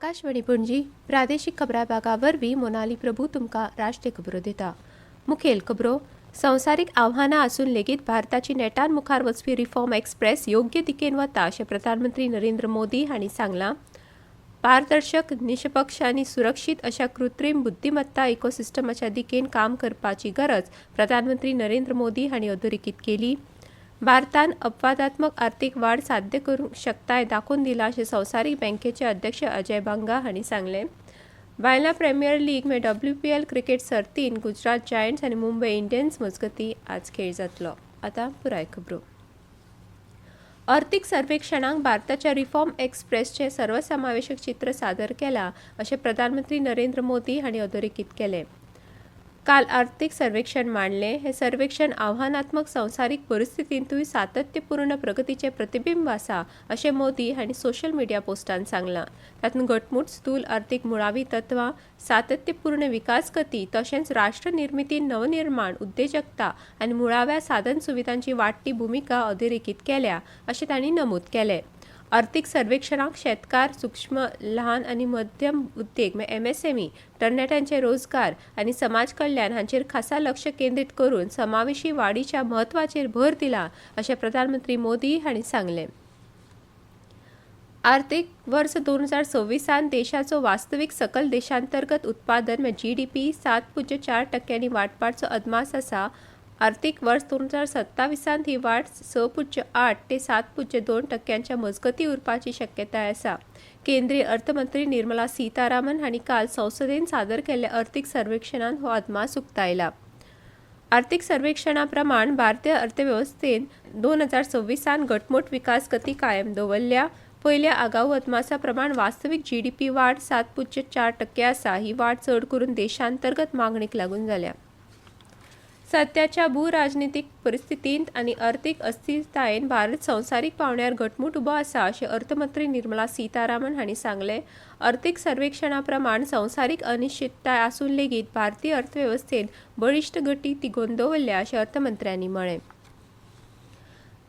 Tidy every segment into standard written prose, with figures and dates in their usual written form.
आकाशवाणी पणजी प्रादेशीक खबरां भागावरवीं मोनाली प्रभू तुमकां राष्ट्रीय खबरो दिता। मुखेल खबरो संवसारीक आव्हानां आसून लेगीत भारताची नेटान मुखार वचपी रिफॉर्म एक्सप्रेस योग्य दिकेन वता अशें प्रधानमंत्री नरेंद्र मोदी हांणी सांगलां। पारदर्शक निश्पक्ष आनी सुरक्षीत अशा कृत्रीम बुद्धिमत्ता इकोसिस्टमाच्या दिकेन काम करपाची गरज प्रधानमंत्री नरेंद्र मोदी हांणी अधोरेखीत केली। भारतान अपवादात्मक आर्थीक वाड साध्य करूंक शकताय दाखोवन दिला अशें संवसारीक बँकेचे अध्यक्ष अजय बांगा हांणी सांगलें। बायलां प्रीमियर लीग WPL क्रिकेट सर्तीन गुजरात जायंट्स आनी मुंबय इंडियन्स मजगतीं आज खेळ जातलो। आतां पुराय खबरो। अर्थीक सर्वेक्षणाक भारताच्या रिफॉर्म एक्सप्रेसचें सर्वसमावेशक चित्र सादर केलां अशें प्रधानमंत्री नरेंद्र मोदी हांणी अधोरेखीत केलें। काल आर्थीक सर्वेक्षण मांडलें। हे सर्वेक्षण आव्हानात्मक संवसारीक परिस्थितींतूय सातत्यपूर्ण प्रगतीचें प्रतिबिंब आसा अशें मोदी हांणी सोशल मिडिया पोस्टान सांगलां। तातूंत घटमूट स्थूल आर्थीक मुळावी तत्वां, सातत्यपूर्ण विकास गती तशेंच राष्ट्र निर्मितीन नवनिर्माण, उद्देजकता आनी मुळाव्या साधन सुविधांची वाडटी भुमिका अधोरेखीत केल्या अशें तांणी नमूद केलें। आर्थीक सर्वेक्षणाक शेतकार, सूक्ष्म, ल्हान आनी मध्यम उद्देग MSME, तरणाट्यांचे रोजगार आनी समाज कल्याण हांचेर खासा लक्ष केंद्रीत करून समावेशी वाडीच्या म्हत्वाचेर भर दिला अशें प्रधानमंत्री मोदी हांणी सांगलें। आर्थीक वर्स 2026 देशाचो वास्तवीक सकल देशांतर्गत उत्पादन GDP 7.4% वाडपाचो अदमास आसा। आर्थीक वर्स 2027 ही वाड 6.8 ते 7.2% मजगती उरपाची शक्यताय आसा। केंद्रीय अर्थमंत्री निर्मला सीतारामन हांणी काल संसदेन सादर केल्ल्या आर्थीक सर्वेक्षणान हो अदमास उक्तायला। आर्थीक सर्वेक्षणा प्रमाण भारतीय अर्थवेवस्थेन 2026 घटमूट विकास गती कायम दवरल्या। पयल्या आगाऊ अदमासा प्रमाण वास्तवीक GDP वाड 7.4% आसा। ही वाड चड करून देशांतर्गत मागणीक लागून जाल्या। सध्याच्या भूराजनीतीक परिस्थितींत आनी अर्थीक अस्थिरतायेन भारत संवसारीक पावंड्यार घटमूट उबो आसा अशें अर्थमंत्री निर्मला सीतारामन हांणी सांगलें। अर्थीक सर्वेक्षणा प्रमाण संवसारीक अनिश्चितताय आसून लेगीत भारतीय अर्थवेवस्थेन बळिश्ट गती तिगोवन दवरल्या अशें अर्थमंत्र्यांनी म्हळें।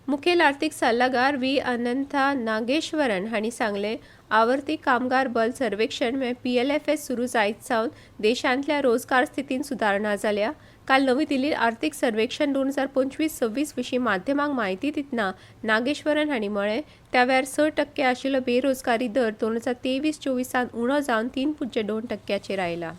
मुखेल आर्थीक सल्लागार V. अनंथा नागेश्वरन हांणी सांगलें, आवर्ती कामगार बल सर्वेक्षण PLFS सुरू जायत सावन देशांतल्या रोजगार स्थितीन सुदारणा जाल्या। काल नवी दिल्लीत आर्थीक सर्वेक्षण 2025-26 विशीं माध्यमांक म्हायती दितना नागेश्वरन हांणी म्हळें, त्या वेळार 6% आशिल्लो बेरोजगारी दर 2023-24 उणो जावन 3.2%चेर आयला।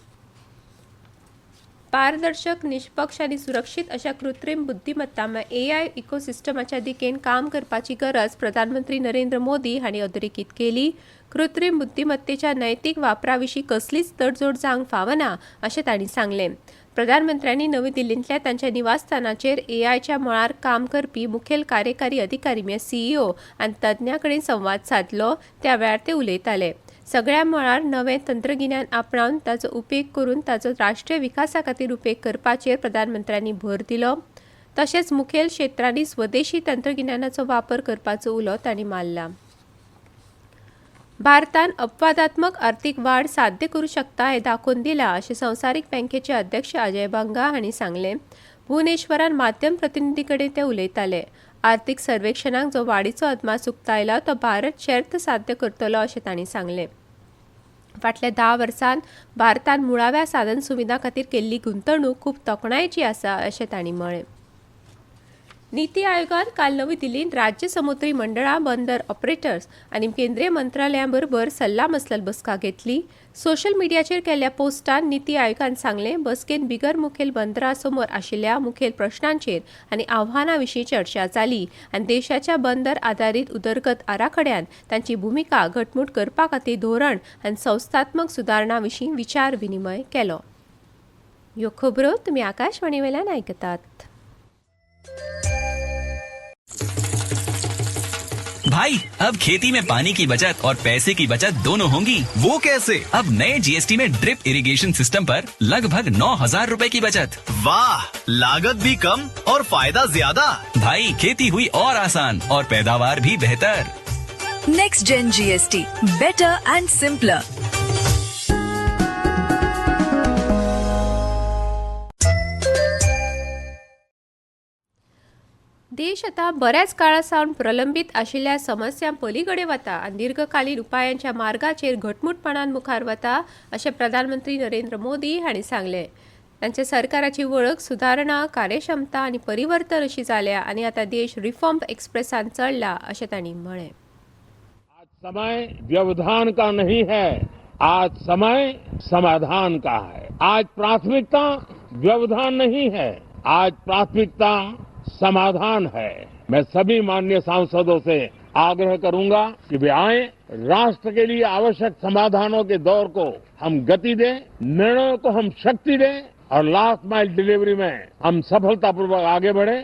पारदर्शक, निश्पक्ष आनी सुरक्षीत अशा कृत्रीम बुद्धिमत्ता AI इकोसिस्टमाच्या दिकेन काम करपाची गरज प्रधानमंत्री नरेंद्र मोदी हांणी अधोरेखीत केली। कृत्रीम बुद्धिमत्तेच्या नैतीक वापरा विशीं कसलीच तडजोड जावंक फावना अशें तांणी सांगलें। प्रधानमंत्र्यांनी नवी दिल्लींतल्या तांच्या निवासस्थानाचेर AIच्या मळार काम करपी मुखेल कार्यकारी अधिकारी CEO आनी तज्ञां कडेन संवाद साधलो। त्या वेळार ते उलयताले। सगळ्या मळार नवें तंत्रगिन्यान आपणावन ताचो उपेग करून ताचो राष्ट्रीय विकासा खातीर उपेग करपाचेर प्रधानमंत्र्यांनी भर दिलो। तशेंच मुखेल क्षेत्रांनी स्वदेशी तंत्रगिन्यानाचो वापर करपाचो उलो तांणी मारला। भारतान अपवादात्मक आर्थीक वाड साध्य करूं शकता हें दाखोवन दिलां अशें संवसारीक बँकेचे अध्यक्ष अजय बांगा हांणी सांगलें। भुवनेश्वरान माध्यम प्रतिनिधी कडेन ते उलयताले। आर्थीक सर्वेक्षणाक जो वाडीचो अदमास उक्तायला तो भारत शेर्त साध्य करतलो अशें तांणी सांगलें। फाटल्या 10 वर्सांत भारतान मुळाव्या साधन सुविधां खातीर केल्ली गुंतवणूक खूब तोखणायेची आसा अशें तांणी म्हळें। नीती आयोगान काल नवी दिल्लींत राज्य समुद्री मंडळां, बंदर ऑपरेटर्स आनी केंद्रीय मंत्रालयां बरोबर सल्ला मसलत बसका घेतली। सोशल मिडियाचेर केल्ल्या पोस्टान नीती आयोगान सांगलें, बसकेन बिगर मुखेल बंदरां समोर आशिल्ल्या मुखेल प्रश्नांचेर आनी आव्हानां विशीं चर्चा जाली आनी देशाच्या बंदर आदारीत उदरगत आराखड्यान तांची भुमिका घटमूट करपा खातीर धोरण आनी संस्थात्मक सुदारणा विशीं विचार विनिमय केलो। ह्यो खबरो तुमी आकाशवाणी वेल्यान आयकतात। भाई, अब खेती में पानी की बचत और पैसे की बचत दोनों होंगी। वो कैसे? अब नए GST में ड्रिप इरिगेशन सिस्टम पर लगभग 9,000 रुपए की बचत। वाह, लागत भी कम और फायदा ज्यादा। भाई, खेती हुई और आसान और पैदावार भी बेहतर। Next gen GST, better and simpler. देश आता बऱ्याच काळासावन प्रलंबित आशिल्ल्या समस्यां पलीकडे वता आनी दीर्घकालीन उपायांच्या मार्गाचेर घटमूटपणान मुखार वता अशें प्रधानमंत्री नरेंद्र मोदी हांणी सांगलें. तांच्या सरकाराची वळख सुदारणा, कार्यक्षमता आनी परिवर्तन अशी जाल्या आनी आतां देश रिफॉर्म एक्सप्रेसान चडला अशें तांणी म्हळें. आज समय व्यवधान का नहीं है, आज समय समाधान का है. आज प्राथमिकता व्यवधान नहीं है, आज प्राथमिकता समाधान है. मैं सभी माननीय सांसदों से आग्रह करूंगा कि वे आए, राष्ट्र के लिए आवश्यक समाधानों के दौर को हम गति दें, निर्णयों को हम शक्ति दें और लास्ट माइल डिलीवरी में हम सफलतापूर्वक आगे बढ़े.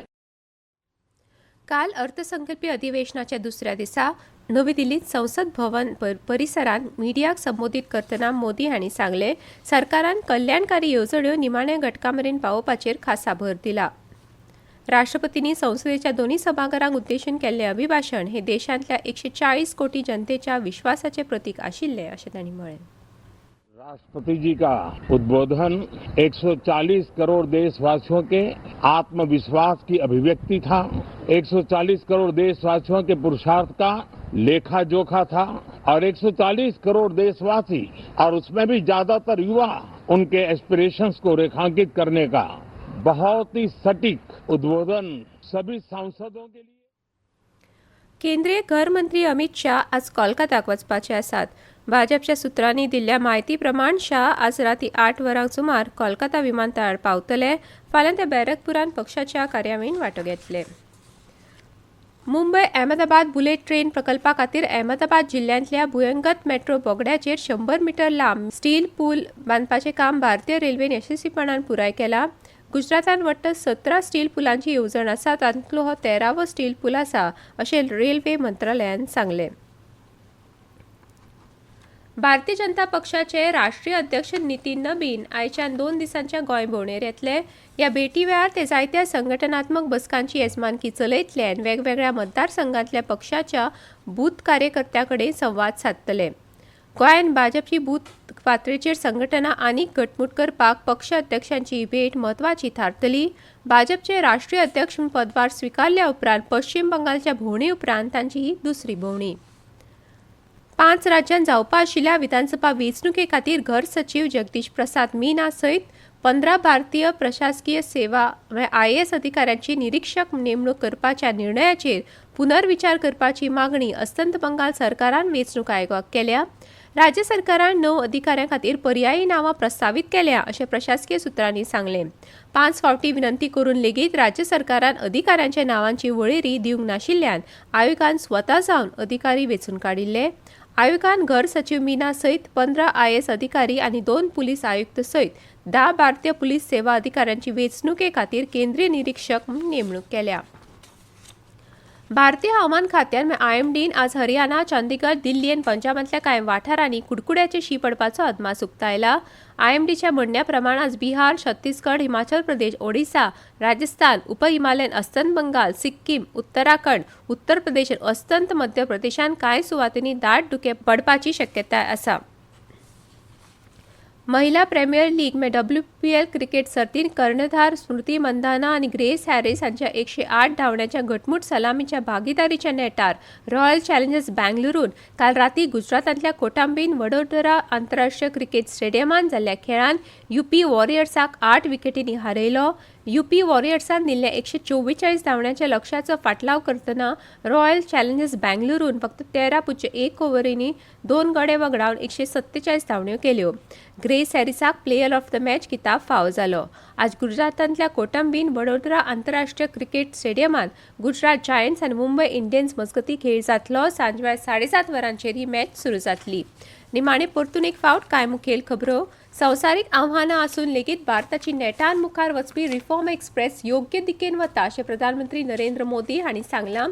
काल अर्थसंकल्पीय अधिवेशनाच्या दुसऱ्या दिसा नवी दिल्लीत संसद भवन परिसरात मिडियाक संबोधित करतना मोदी हांणी सांगलें, सरकारान कल्याणकारी येवजण्यो निमाण्या घटकां मेरेन पावोवपाचेर खासा भर दिला. राष्ट्रपतींनी संसदेच्या दोन्ही सभाघरांक उद्देशून केल्लें अभिभाशण हे देशांतल्या 140 कोटी जनतेच्या विश्वासाचे प्रतीक आशिल्लें अशें तांणी म्हळें. राष्ट्रपति जी का उद्बोधन 140 करोड़ देशवासियों के आत्मविश्वास की अभिव्यक्ति था. 140 करोड़ देशवासियों के पुरुषार्थ का लेखा जोखा था और 140 करोड़ देशवासी और उसमें भी ज्यादातर युवा उनके एस्पिरेशंस को रेखांकित करने का बहुत ही सटीक उद्बोधन सभी सांसदों के लिए. केंद्रीय घर मंत्री अमित शाह आज कोलकात्याक वचपाचे आसात. भाजपच्या सुत्रांनी दिल्ल्या म्हायती प्रमाण शाह आज राती 8 वरांक सुमार कोलकाता विमानतळार पावतले. फाल्यां ते बॅरकपुरान पक्षाच्या कार्यावळीन वांटो घेतले. मुंबय अहमदाबाद बुलेट ट्रेन प्रकल्पा खातीर अहमदाबाद जिल्ल्यांतल्या भुयंगत मेट्रो बोगड्याचेर 100 मीटर लांब स्टील पूल बांदपाचें काम भारतीय रेल्वेन यशस्वीपणान पुराय केलां. गुजरातान वट्ट 17 स्टील पुलांची येवजण आसा, तातूंतलो हो 13वो स्टील पूल आसा अशें रेल्वे मंत्रालयान सांगलें. भारतीय जनता पक्षाचे राष्ट्रीय अध्यक्ष नितीन नबीन आयच्यान 2 दिसांच्या गोंय भोंवडेर येतले. ह्या भेटी वेळार ते जायत्या संघटनात्मक बसकांची येजमानकी चलयतले आनी वेगवेगळ्या मतदारसंघांतल्या पक्षाच्या बूथ कार्यकर्त्यां कडेन संवाद सादतले. गोंयांत भाजपची बूथ पातळीचेर संघटना आनीक घटमूट करपाक पक्ष अध्यक्षांची ही भेट म्हत्वाची थारतली. भाजपचे राष्ट्रीय अध्यक्ष म्हूण पदभार स्विकारल्या उपरांत पश्चिम बंगालच्या भोंवडी उपरांत तांची ही दुसरी भोंवडी. 5 राज्यांत जावपा आशिल्ल्या विधानसभा वेंचणुके खातीर घर सचीव जगदीश प्रसाद मीना सयत 15 भारतीय प्रशासकीय सेवा IAS अधिकाऱ्यांची निरीक्षक नेमणूक करपाच्या निर्णयाचेर पुनर्विचार करपाची मागणी अस्तंत बंगाल सरकारान वेंचणूक आयोगाक केल्या. राज्य सरकारान 9 अधिकाऱ्यां खातीर पर्यायी नांवां प्रस्तावीत केल्या अशें प्रशासकीय सुत्रांनी सांगलें. 5 फावटी विनंती करून लेगीत राज्य सरकारान अधिकाऱ्यांच्या नांवांची वळेरी दिवंक नाशिल्ल्यान आयोगान स्वता जावन अधिकारी वेंचून काडिल्ले. आयोगान घर सचिव मीना सयत 15 IAS अधिकारी आनी 2 पुलीस आयुक्त सयत 10 भारतीय पुलीस सेवा अधिकाऱ्यांची वेंचणुके खातीर केंद्रीय निरीक्षक म्हूण नेमणूक केल्या. भारतीय हवामान खात्यान IMDन आज हरियाणा, चंदीगड, दिल्ली आनी पंजाबांतल्या कांय वाठारांनी कुडकुड्याचे शीं पडपाचो अदमास उक्तायला. IMDच्या म्हणण्या प्रमाण आज बिहार, छत्तीसगड, हिमाचल प्रदेश, ओडिशा, राजस्थान, उपहिमालयन अस्तंत बंगाल, सिक्कीम, उत्तराखंड, उत्तर प्रदेश आनी अस्तंत मध्य प्रदेशांत कांय सुवातींनी दाट धुके पडपाची शक्यताय आसा. महिला प्रीमियर लीग WPL क्रिकेट सर्तीत कर्णधार स्मृती मंधाना आनी ग्रेस हॅरिस हांच्या 108 धांवड्यांच्या घटमूट सलामीच्या भागीदारीच्या नेटार रॉयल चॅलेंजर्स बँगलुरून काल राती गुजरातांतल्या कोटांबीन वडोदरा आंतरराष्ट्रीय क्रिकेट स्टेडियमांत जाल्ल्या खेळांत UP वॉरियर्साक 8 विकेटींनी हारयलो. UP वॉरियर्सान दिल्ल्या 144 धांवड्यांच्या लक्ष्याचो फाटलाव करतना रॉयल चॅलेंजर्स बँगलुरून फक्त 13.1 ओव्हरींनी 2 गडे वगडावन 147 धांवड्यो केल्यो. ग्रेस हॅरिसाक प्लेयर ऑफ द मॅच किताब फावो जालो. आज गुजरातांतल्या कोटंबीन वडोदरा आंतरराष्ट्रीय क्रिकेट स्टेडियमांत गुजरात जायंट्स आनी मुंबय इंडियन्स मजगतीं खेळ जातलो. सांजवेळ 7:30 वरांचेर ही मॅच सुरू जातली. निमाणे परतून एक फावट कांय मुखेल खबरो. संवसारीक आव्हानां आसून लेगीत भारताची नेटान मुखार वचपी रिफॉर्म एक्सप्रेस योग्य दिकेन वता अशें प्रधानमंत्री नरेंद्र मोदी हांणी सांगलां.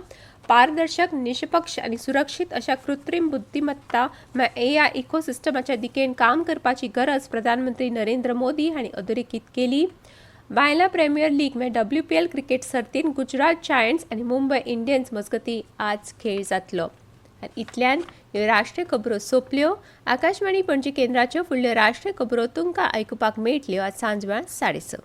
पारदर्शक, निष्पक्ष आनी सुरक्षीत अशा कृत्रीम बुद्धिमत्ता AI इकोसिस्टमाच्या दिकेन काम करपाची गरज प्रधानमंत्री नरेंद्र मोदी हांणी अधोरेखीत केली. बायला प्रीमियर लीग WPL क्रिकेट सर्तीन गुजरात जायंट्स आनी मुंबय इंडियन्स मजगतीं आज खेळ जातलो. इतल्यान ह्यो राष्ट्रीय खबरो सोंपल्यो. आकाशवाणी पणजी केंद्राच्यो फुडल्यो राष्ट्रीय खबरो तुमकां आयकुपाक मेळटल्यो आज सांजवेळ 6:30.